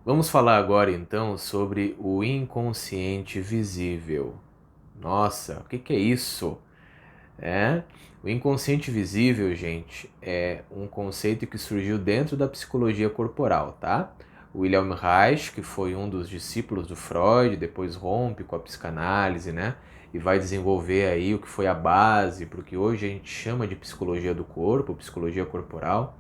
Vamos falar agora então sobre o inconsciente visível. Nossa, o que é isso? O inconsciente visível, gente, é um conceito que surgiu dentro da psicologia corporal, tá? O Wilhelm Reich, que foi um dos discípulos do Freud, depois rompe com a psicanálise, né? E vai desenvolver aí o que foi a base para o que hoje a gente chama de psicologia do corpo, psicologia corporal.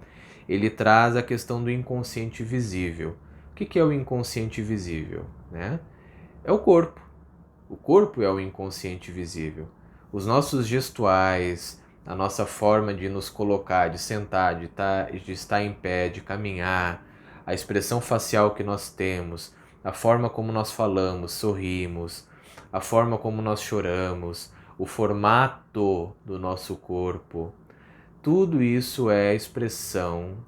Ele traz a questão do inconsciente visível. O que é o inconsciente visível, né? É o corpo. O corpo é o inconsciente visível. Os nossos gestuais, a nossa forma de nos colocar, de sentar, de estar em pé, de caminhar, a expressão facial que nós temos, a forma como nós falamos, sorrimos, a forma como nós choramos, o formato do nosso corpo, tudo isso é expressão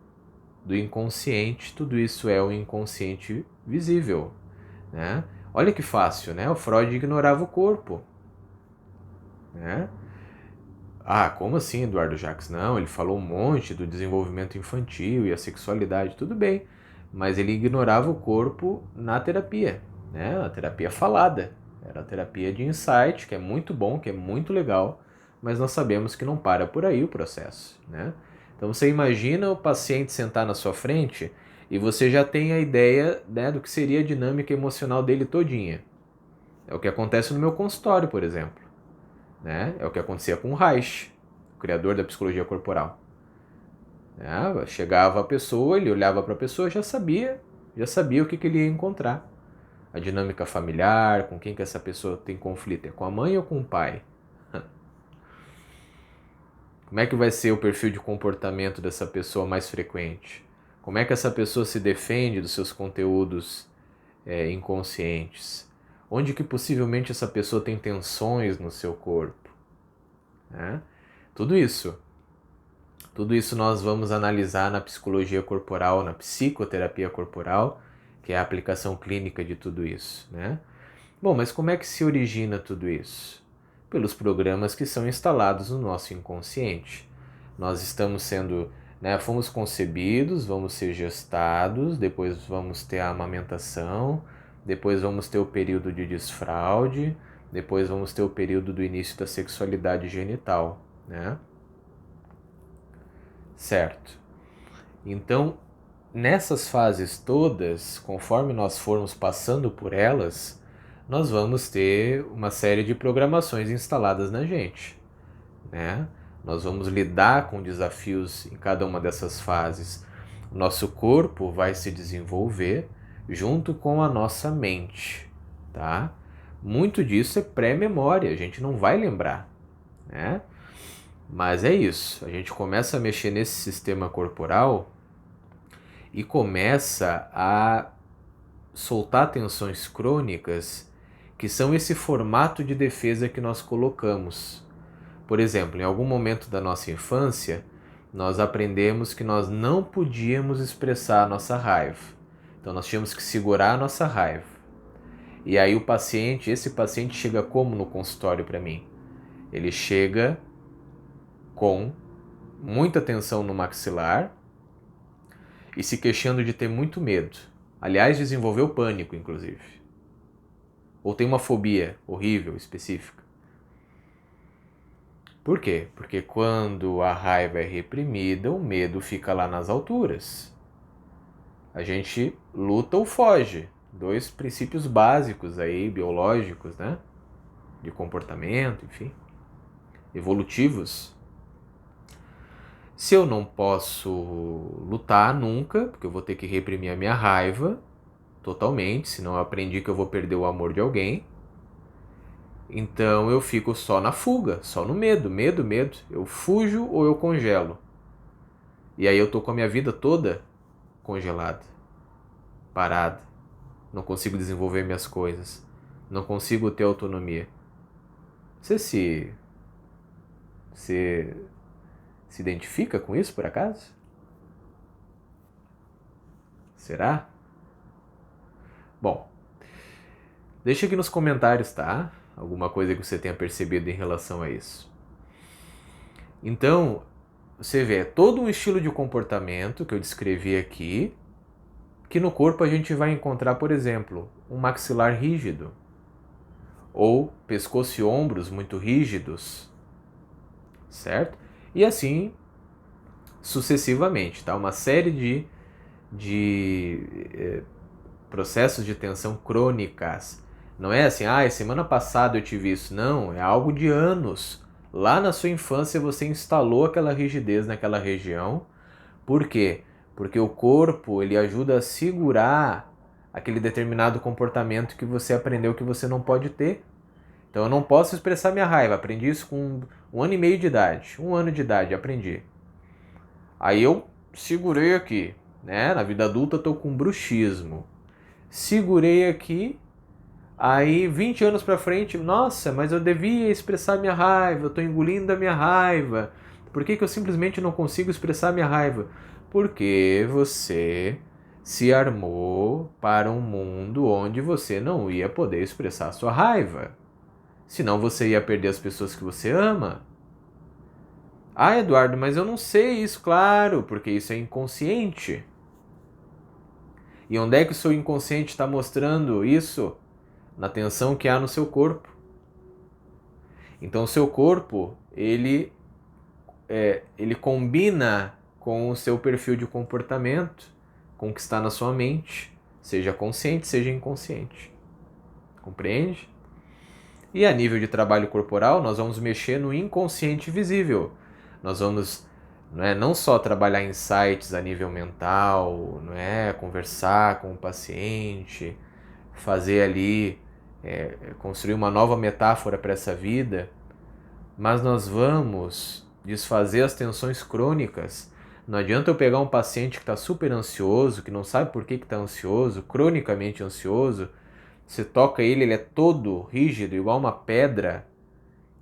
do inconsciente, tudo isso é o inconsciente visível, né? Olha que fácil, né? O Freud ignorava o corpo, né? Ah, como assim, Eduardo Jacques? Não, ele falou um monte do desenvolvimento infantil e a sexualidade, tudo bem, mas ele ignorava o corpo na terapia, né? A terapia falada, era a terapia de insight, que é muito bom, que é muito legal, mas nós sabemos que não para por aí o processo, né? Então você imagina o paciente sentar na sua frente e você já tem a ideia, né, do que seria a dinâmica emocional dele todinha. É o que acontece no meu consultório, por exemplo, né? É o que acontecia com o Reich, o criador da psicologia corporal. Chegava a pessoa, ele olhava para a pessoa, já sabia o que ele ia encontrar. A dinâmica familiar, com quem que essa pessoa tem conflito, é com a mãe ou com o pai? Como é que vai ser o perfil de comportamento dessa pessoa mais frequente? Como é que essa pessoa se defende dos seus conteúdos inconscientes? Onde que possivelmente essa pessoa tem tensões no seu corpo? Né? Tudo isso. Tudo isso nós vamos analisar na psicologia corporal, na psicoterapia corporal, que é a aplicação clínica de tudo isso, né? Bom, mas como é que se origina tudo isso? Pelos programas que são instalados no nosso inconsciente. Nós estamos sendo, né, fomos concebidos, vamos ser gestados, depois vamos ter a amamentação, depois vamos ter o período de desfraude, depois vamos ter o período do início da sexualidade genital, né? Certo. Então, nessas fases todas, conforme nós formos passando por elas, nós vamos ter uma série de programações instaladas na gente, né? Nós vamos lidar com desafios em cada uma dessas fases. O nosso corpo vai se desenvolver junto com a nossa mente, tá? Muito disso é pré-memória, a gente não vai lembrar, né? Mas é isso, a gente começa a mexer nesse sistema corporal e começa a soltar tensões crônicas que são esse formato de defesa que nós colocamos. Por exemplo, em algum momento da nossa infância, nós aprendemos que nós não podíamos expressar a nossa raiva. Então nós tínhamos que segurar a nossa raiva. E aí esse paciente chega como no consultório para mim? Ele chega com muita tensão no maxilar e se queixando de ter muito medo. Aliás, desenvolveu pânico, inclusive. Ou tem uma fobia horrível, específica. Por quê? Porque quando a raiva é reprimida, o medo fica lá nas alturas. A gente luta ou foge. Dois princípios básicos aí, biológicos, né? De comportamento, enfim. Evolutivos. Se eu não posso lutar nunca, porque eu vou ter que reprimir a minha raiva totalmente, senão eu aprendi que eu vou perder o amor de alguém. Então eu fico só na fuga, só no medo, medo, medo. Eu fujo ou eu congelo. E aí eu tô com a minha vida toda congelada, parada. Não consigo desenvolver minhas coisas. Não consigo ter autonomia. Você se, se identifica com isso por acaso? Será? Bom, deixa aqui nos comentários, tá? Alguma coisa que você tenha percebido em relação a isso. Então, você vê, é todo um estilo de comportamento que eu descrevi aqui, que no corpo a gente vai encontrar, por exemplo, um maxilar rígido, ou pescoço e ombros muito rígidos, certo? E assim sucessivamente, tá? Uma série de processos de tensão crônicas. Não é assim, semana passada eu tive isso. Não, é algo de anos. Lá na sua infância você instalou aquela rigidez naquela região. Por quê? Porque o corpo ele ajuda a segurar aquele determinado comportamento que você aprendeu que você não pode ter. Então eu não posso expressar minha raiva. Aprendi isso com 1 ano e meio de idade. 1 ano de idade, aprendi. Aí eu segurei aqui, né? Na vida adulta eu tô com bruxismo. Segurei aqui, aí 20 anos pra frente, nossa, mas eu devia expressar minha raiva, eu tô engolindo a minha raiva. Por que eu simplesmente não consigo expressar minha raiva? Porque você se armou para um mundo onde você não ia poder expressar sua raiva. Senão você ia perder as pessoas que você ama. Eduardo, mas eu não sei isso, claro, porque isso é inconsciente. E onde é que o seu inconsciente está mostrando isso? Na tensão que há no seu corpo. Então o seu corpo, ele combina com o seu perfil de comportamento, com o que está na sua mente, seja consciente, seja inconsciente. Compreende? E a nível de trabalho corporal, nós vamos mexer no inconsciente visível. Nós vamos não só trabalhar insights a nível mental, conversar com o paciente, fazer ali, construir uma nova metáfora para essa vida, mas nós vamos desfazer as tensões crônicas. Não adianta eu pegar um paciente que está super ansioso, que não sabe por que está ansioso, cronicamente ansioso, você toca ele, ele é todo rígido, igual uma pedra,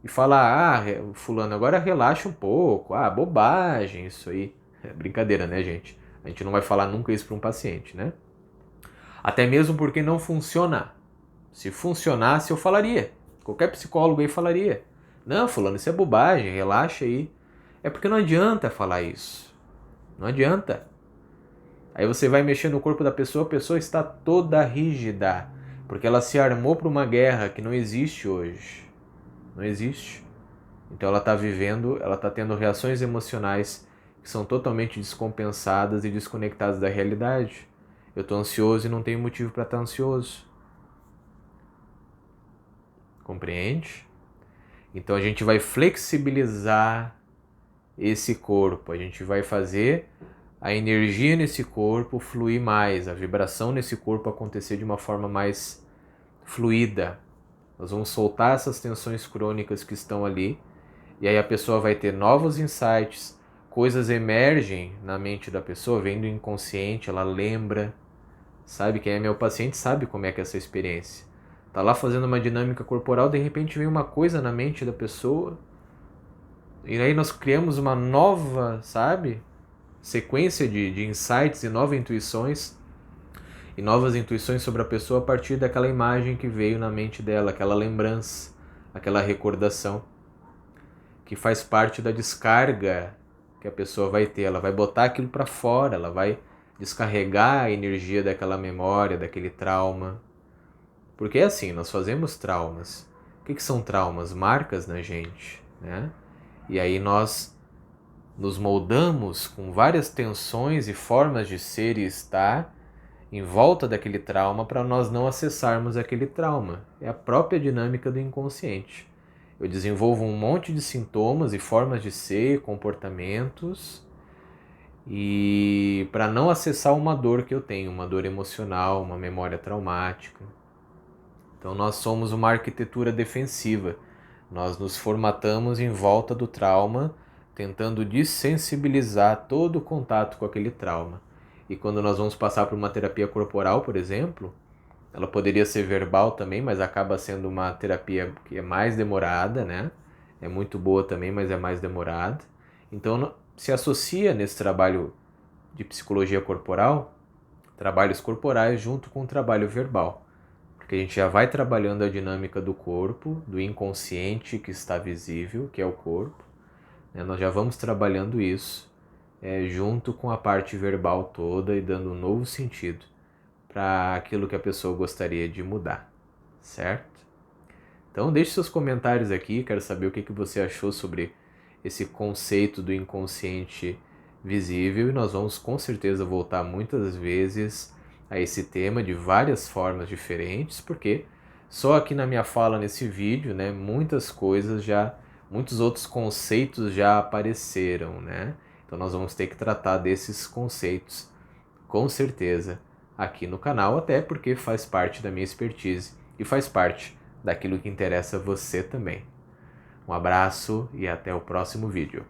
e fala, fulano, agora relaxa um pouco, bobagem isso aí. É brincadeira, né, gente? A gente não vai falar nunca isso para um paciente, né? Até mesmo porque não funciona. Se funcionasse, eu falaria. Qualquer psicólogo aí falaria. Não, fulano, isso é bobagem, relaxa aí. É porque não adianta falar isso. Não adianta. Aí você vai mexer no corpo da pessoa, a pessoa está toda rígida. Porque ela se armou para uma guerra que não existe hoje. Não existe. Então ela está vivendo, ela está tendo reações emocionais que são totalmente descompensadas e desconectadas da realidade. Eu estou ansioso e não tenho motivo para estar ansioso. Compreende? Então a gente vai flexibilizar esse corpo, a gente vai fazer a energia nesse corpo fluir mais, a vibração nesse corpo acontecer de uma forma mais fluida. Nós vamos soltar essas tensões crônicas que estão ali, e aí a pessoa vai ter novos insights, coisas emergem na mente da pessoa, vem do inconsciente, ela lembra, sabe? Quem é meu paciente sabe como é que é essa experiência. Tá lá fazendo uma dinâmica corporal, de repente vem uma coisa na mente da pessoa, e aí nós criamos uma nova, sabe? Sequência de insights e novas intuições sobre a pessoa a partir daquela imagem que veio na mente dela, aquela lembrança, aquela recordação, que faz parte da descarga que a pessoa vai ter. Ela vai botar aquilo para fora, ela vai descarregar a energia daquela memória, daquele trauma. Porque é assim, nós fazemos traumas. O que são traumas? Marcas na gente, né? E aí nós nos moldamos com várias tensões e formas de ser e estar em volta daquele trauma para nós não acessarmos aquele trauma. É a própria dinâmica do inconsciente. Eu desenvolvo um monte de sintomas e formas de ser, comportamentos, e para não acessar uma dor que eu tenho, uma dor emocional, uma memória traumática. Então nós somos uma arquitetura defensiva. Nós nos formatamos em volta do trauma, tentando dessensibilizar todo o contato com aquele trauma. E quando nós vamos passar por uma terapia corporal, por exemplo, ela poderia ser verbal também, mas acaba sendo uma terapia que é mais demorada, né? É muito boa também, mas é mais demorada. Então se associa nesse trabalho de psicologia corporal, trabalhos corporais junto com o trabalho verbal. Porque a gente já vai trabalhando a dinâmica do corpo, do inconsciente que está visível, que é o corpo. Nós já vamos trabalhando isso junto com a parte verbal toda e dando um novo sentido. para aquilo que a pessoa gostaria de mudar, certo? Então deixe seus comentários aqui, quero saber o que você achou sobre esse conceito do inconsciente visível, e nós vamos com certeza voltar muitas vezes a esse tema de várias formas diferentes, porque só aqui na minha fala nesse vídeo, né, muitos outros conceitos já apareceram, né? Então nós vamos ter que tratar desses conceitos com certeza aqui no canal, até porque faz parte da minha expertise e faz parte daquilo que interessa você também. Um abraço e até o próximo vídeo.